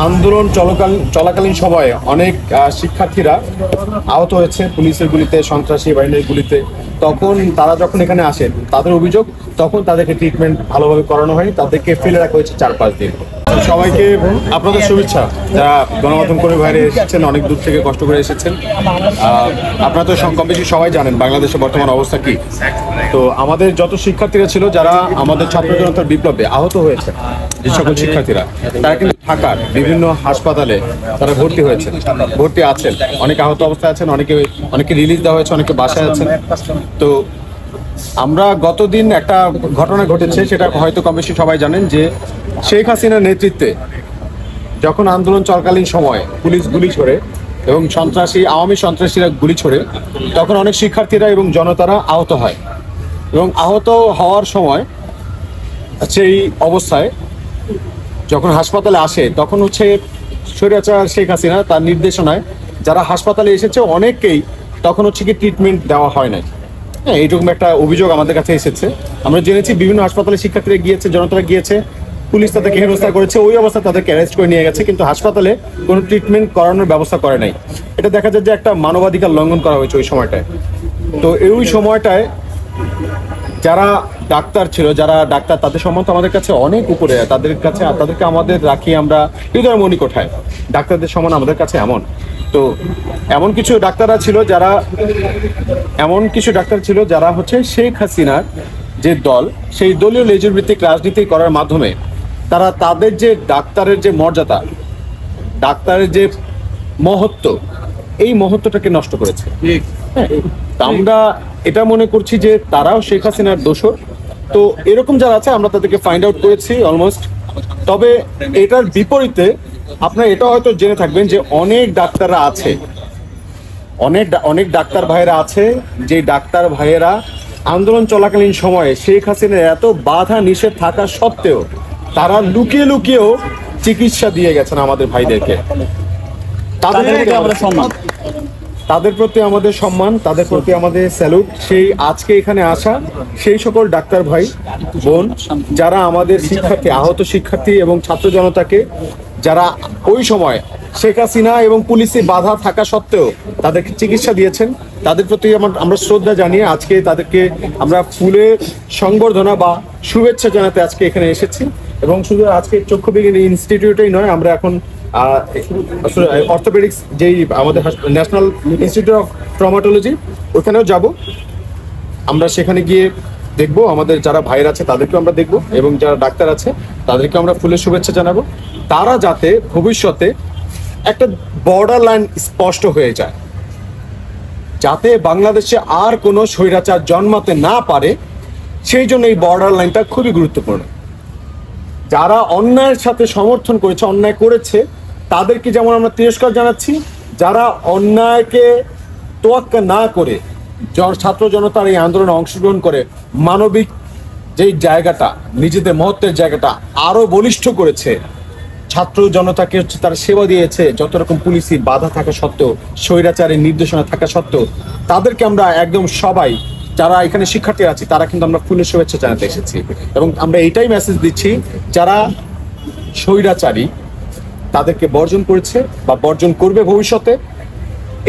আন্দোলন চলাকালীন সময়ে অনেক শিক্ষার্থীরা আহত হয়েছে পুলিশের গুলিতে, সন্ত্রাসী বাহিনীর গুলিতে। তখন তারা যখন এখানে আসেন, তাদের অভিযোগ তখন তাদেরকে ট্রিটমেন্ট ভালোভাবে করানো হয়নি, তাদেরকে ফেলে রাখা হয়েছে 4-5 দিন। সবাইকে আপনাদের শুভেচ্ছা, যারা গণমাধ্যম কর্মী বাইরে এসেছেন, অনেক দূর থেকে কষ্ট করে এসেছেন। আপনারা তো কম বেশি সবাই জানেন বাংলাদেশের বর্তমান অবস্থা কি। তো আমাদের যত শিক্ষার্থীরা ছিল, যারা আমাদের ছাত্র জনতার বিপ্লবে আহত হয়েছে, যে সকল শিক্ষার্থীরা, তারা কিন্তু ঢাকার বিভিন্ন হাসপাতালে তারা ভর্তি আছেন। অনেকে আহত অবস্থায় আছেন, অনেকে রিলিজ দেওয়া হয়েছে, অনেকে বাসায় আছেন। তো আমরা গতদিন একটা ঘটনা ঘটেছে, সেটা হয়তো কম বেশি সবাই জানেন, যে শেখ হাসিনার নেতৃত্বে যখন আন্দোলন চলাকালীন সময় পুলিশ গুলি ছোড়ে এবং আওয়ামী সন্ত্রাসীরা গুলি ছোড়ে, তখন অনেক শিক্ষার্থীরা এবং জনতারা আহত হয়। এবং আহত হওয়ার সময় সেই অবস্থায় যখন হাসপাতালে আসে, তখন স্বৈরাচার শেখ হাসিনা তার নির্দেশনায় যারা হাসপাতালে এসেছে অনেককেই তখন কি ট্রিটমেন্ট দেওয়া হয় নাই। হ্যাঁ, এইরকম একটা অভিযোগ আমাদের কাছে এসেছে। আমরা জেনেছি বিভিন্ন হাসপাতালে শিক্ষার্থীরা গিয়েছে, জনতারা গিয়েছে, পুলিশ তাদেরকে হেনস্থা করেছে, ওই অবস্থায় তাদেরকে অ্যারেস্ট করে নিয়ে গেছে, কিন্তু হাসপাতালে কোনো ট্রিটমেন্ট করানোর ব্যবস্থা করে নাই। এটা দেখা যায় যে একটা মানবাধিকার লঙ্ঘন করা হয়েছে ওই সময়টায়। তো ওই সময়টায় যারা ডাক্তার ছিল, তাদের সম্মান তো আমাদের কাছে অনেক উপরে, তাদেরকে আমাদের রাখি আমরা হৃদয়ের মণিকোঠায়। ডাক্তারদের সম্মান আমাদের কাছে এমন। তো এমন কিছু ডাক্তার ছিল যারা শেখ হাসিনার যে দল, সেই দলীয় লেজুর ভিত্তিক রাজনীতি করার মাধ্যমে তারা তাদের যে ডাক্তারের যে মর্যাদা, ডাক্তারের যে মহত্ব, এই মহত্বটাকে নষ্ট করেছে। আমরা এটা মনে করছি যে তারাও শেখ হাসিনার দোষর। তো এরকম যারা আছে আমরা তাদেরকে ফাইন্ড আউট করেছি অলমোস্ট। তবে এটার বিপরীতে আপনারা এটা হয়তো জেনে থাকবেন যে অনেক ডাক্তাররা আছে, অনেক ডাক্তার ভাইয়েরা আছে, যে ডাক্তার ভাইয়েরা আন্দোলন চলাকালীন সময়ে শেখ হাসিনার এত বাধা নিষেধ থাকা সত্ত্বেও তারা লুকিয়েও চিকিৎসা দিয়ে গেছেন আমাদের ভাইদেরকে। তাদের প্রতি আমাদের সম্মান, তাদের প্রতি আমাদের স্যালুট। সেই আজকে এখানে আসা সেই সকল ডাক্তার ভাই বোন যারা আমাদের আহত শিক্ষার্থী এবং ছাত্র জনতাকে, যারা ওই সময় শেখ হাসিনা এবং পুলিশে বাধা থাকা সত্ত্বেও তাদেরকে চিকিৎসা দিয়েছেন, তাদের প্রতি আমরা শ্রদ্ধা জানিয়ে আজকে তাদেরকে আমরা ফুলের সংবর্ধনা বা শুভেচ্ছা জানাতে আজকে এখানে এসেছি। এবং শুধু আজকে চক্ষু বিজ্ঞান ইনস্টিটিউটেই নয়, আমরা এখন অর্থোপেডিক্স যেই আমাদের ন্যাশনাল ইনস্টিটিউট অফ ট্রমাটোলজি, ওখানেও যাব। আমরা সেখানে গিয়ে দেখবো আমাদের যারা ভাইয়ের আছে তাদেরকেও আমরা দেখবো, এবং যারা ডাক্তার আছে তাদেরকে আমরা ফুলের শুভেচ্ছা জানাবো। তারা যাতে ভবিষ্যতে একটা বর্ডার লাইন স্পষ্ট হয়ে যায়, যাতে বাংলাদেশে আর কোনো স্বৈরাচার জন্মাতে না পারে, সেই জন্য এই বর্ডার লাইনটা খুবই গুরুত্বপূর্ণ। যারা অন্যায়ের সাথে সমর্থন করেছে, অন্যায় করেছে, তাদেরকে যেমন আমরা তিরস্কার জানাচ্ছি, যারা অন্যায়কে তোয়াক্কা না করে ছাত্র জনতার এই আন্দোলনে অংশগ্রহণ করে মানবিক যেই জায়গাটা, নিজেদের মহত্বের জায়গাটা আরো বলিষ্ঠ করেছে, ছাত্র জনতাকে তারা সেবা দিয়েছে যত রকম পুলিশি বাধা থাকা সত্ত্বেও, স্বৈরাচারের নির্দেশনা থাকা সত্ত্বেও, তাদেরকে আমরা একদম সবাই যারা এখানে শিক্ষার্থী আছে তারা কিন্তু আমরা ফুলের শুভেচ্ছা জানাতে এসেছি। এবং আমরা এইটাই মেসেজ দিচ্ছি, যারা স্বৈরাচারী তাদেরকে বর্জন করেছে বা বর্জন করবে ভবিষ্যতে,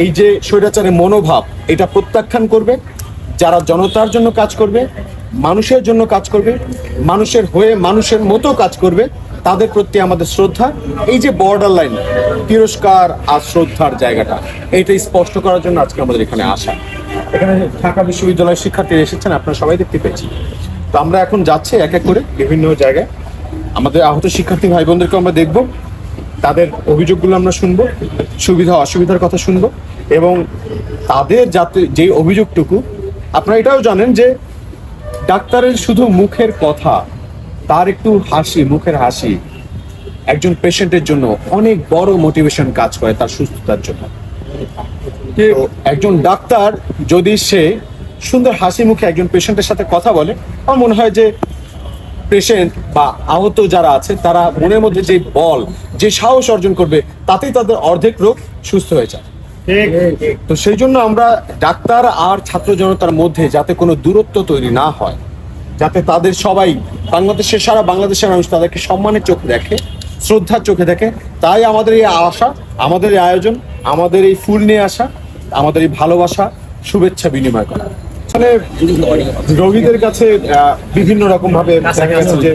এই যে স্বৈরাচারের মনোভাব, এটা প্রত্যাখ্যান করবে। যারা জনতার জন্য কাজ করবে, মানুষের জন্য কাজ করবে, মানুষের হয়ে মানুষের মতো কাজ করবে, তাদের প্রতি আমাদের শ্রদ্ধা। এই যে বর্ডার লাইন, তিরস্কার আর শ্রদ্ধার জায়গাটা, এইটা স্পষ্ট করার জন্য আজকে আমাদের এখানে আসা। এখানে ঢাকা বিশ্ববিদ্যালয়ের শিক্ষার্থীরা এসেছেন, আপনারা সবাই দেখতে পেয়েছি। তো আমরা এখন যাচ্ছি এক এক করে বিভিন্ন জায়গায়, আমাদের আহত শিক্ষার্থী ভাই বোনদেরকে আমরা দেখব, তাদের অভিযোগগুলো আমরা শুনবো, সুবিধা অসুবিধার কথা শুনবো, এবং তাদের যাতে যে অভিযোগটুকু, আপনারা এটাও জানেন যে ডাক্তারের শুধু মুখের কথা, তার একটু হাসি, মুখের হাসি একজন পেশেন্টের জন্য অনেক বড় মোটিভেশন কাজ করে তার সুস্থতার জন্য। একজন ডাক্তার যদি সে সুন্দর হাসি মুখে একজন পেশেন্টের সাথে কথা বলে, আমার মনে হয় যে পেশেন্ট বা আহত যারা আছে তারা মনের মধ্যে যে বল, যে সাহস অর্জন করবে, তাতেই তাদের অর্ধেক রোগ সুস্থ হয়ে যায়। তো সেই জন্য আমরা ডাক্তার আর ছাত্র জনতার মধ্যে যাতে কোনো দূরত্ব তৈরি না হয়, যাতে তাদের সবাই সারা বাংলাদেশের মানুষ তাদেরকে সম্মানের চোখ দেখে, শ্রদ্ধার চোখে দেখে। তাই আমাদের এই আশা, আমাদের এই আয়োজন, আমাদের এই ফুল নিয়ে আসা, আমাদের এই ভালোবাসা, শুভেচ্ছা বিনিময় করা। আসলে রোগীদের কাছে বিভিন্ন রকম ভাবে দেখা গেছে যে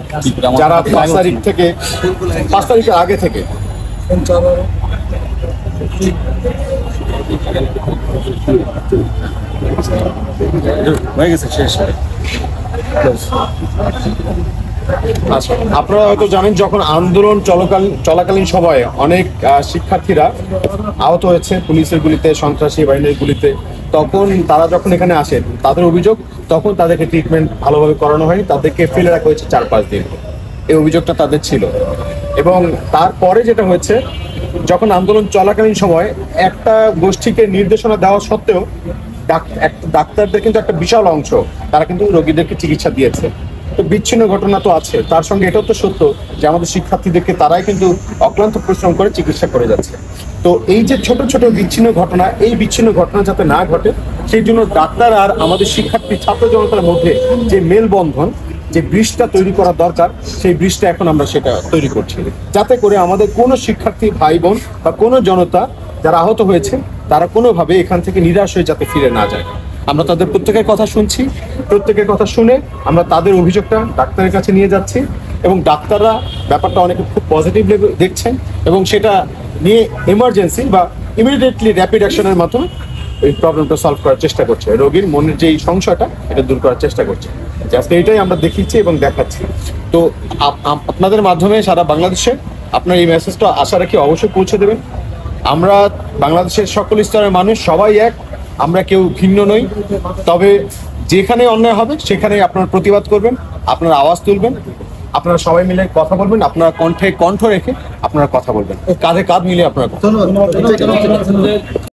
যারা 5 তারিখের আগে থেকে হয়ে গেছে, শেষ। আচ্ছা, আপনারা হয়তো জানেন যখন আন্দোলন চলাকালীন সময়ে অনেক শিক্ষার্থীরা আহত হয়েছে পুলিশের গুলিতে, সন্ত্রাসী বাহিনীর গুলিতে, তখন তারা যখন এখানে আসেন তাদের অভিযোগ তখন তাদেরকে ট্রিটমেন্ট ভালোভাবে করানো হয়নি, তাদেরকে ফেলে রাখা হয়েছে 4-5 দিন। এই অভিযোগটা তাদের ছিল। এবং তারপরে যেটা হয়েছে, যখন আন্দোলন চলাকালীন সময় একটা গোষ্ঠীকে নির্দেশনা দেওয়া সত্ত্বেও ডাক্তারদের কিন্তু একটা বিশাল অংশ তারা কিন্তু রোগীদেরকে চিকিৎসা দিয়েছে। তো বিচ্ছিন্ন ঘটনা তো আছে, তার সঙ্গে এটাও তো সত্য যে আমাদের শিক্ষার্থীদেরকে তারাই কিন্তু অক্লান্ত পরিশ্রম করে চিকিৎসা করে যাচ্ছে। তো এই যে ছোট ছোট বিচ্ছিন্ন ঘটনা, এই বিচ্ছিন্ন ঘটনা যাতে না ঘটে সেই জন্য ডাক্তার আর আমাদের শিক্ষার্থী ছাত্র জনতার মধ্যে যে মেলবন্ধন, যে ব্রিজটা তৈরি করা দরকার, সেই ব্রিজটা এখন আমরা সেটা তৈরি করছি, যাতে করে আমাদের কোনো শিক্ষার্থী ভাই বোন বা কোনো জনতা যারা আহত হয়েছে তারা কোনোভাবে এখান থেকে নিরাশ হয়ে যাতে ফিরে না যায়। আমরা তাদের প্রত্যেকের কথা শুনছি, প্রত্যেকের কথা শুনে আমরা তাদের অভিযোগটা ডাক্তারের কাছে নিয়ে যাচ্ছি এবং ডাক্তাররা ব্যাপারটা অনেকে খুব পজিটিভলি দেখছেন এবং সেটা নিয়ে এমার্জেন্সি বা ইমিডিয়েটলি র্যাপিড অ্যাকশনের মাধ্যমে এই প্রবলেমটা সলভ করার চেষ্টা করছে, রোগীর মনের যে এই সংশয়টা এটা দূর করার চেষ্টা করছে। আজকে এটাই আমরা দেখিয়েছি এবং দেখাচ্ছি। তো আপনাদের মাধ্যমে সারা বাংলাদেশে আপনার এই মেসেজটা আশা রাখি অবশ্যই পৌঁছে দেবেন। আমরা বাংলাদেশের সকল স্তরের মানুষ সবাই এক, আমরা কেউ ভিন্ন নই। তবে যেখানে অন্যায় হবে সেখানে আপনারা প্রতিবাদ করবেন, আপনারা আওয়াজ তুলবেন, আপনারা সবাই মিলে কথা বলবেন, আপনারা কণ্ঠে কণ্ঠ রেখে আপনারা কথা বলবেন, কাঁধে কাঁধ মিলে আপনারা।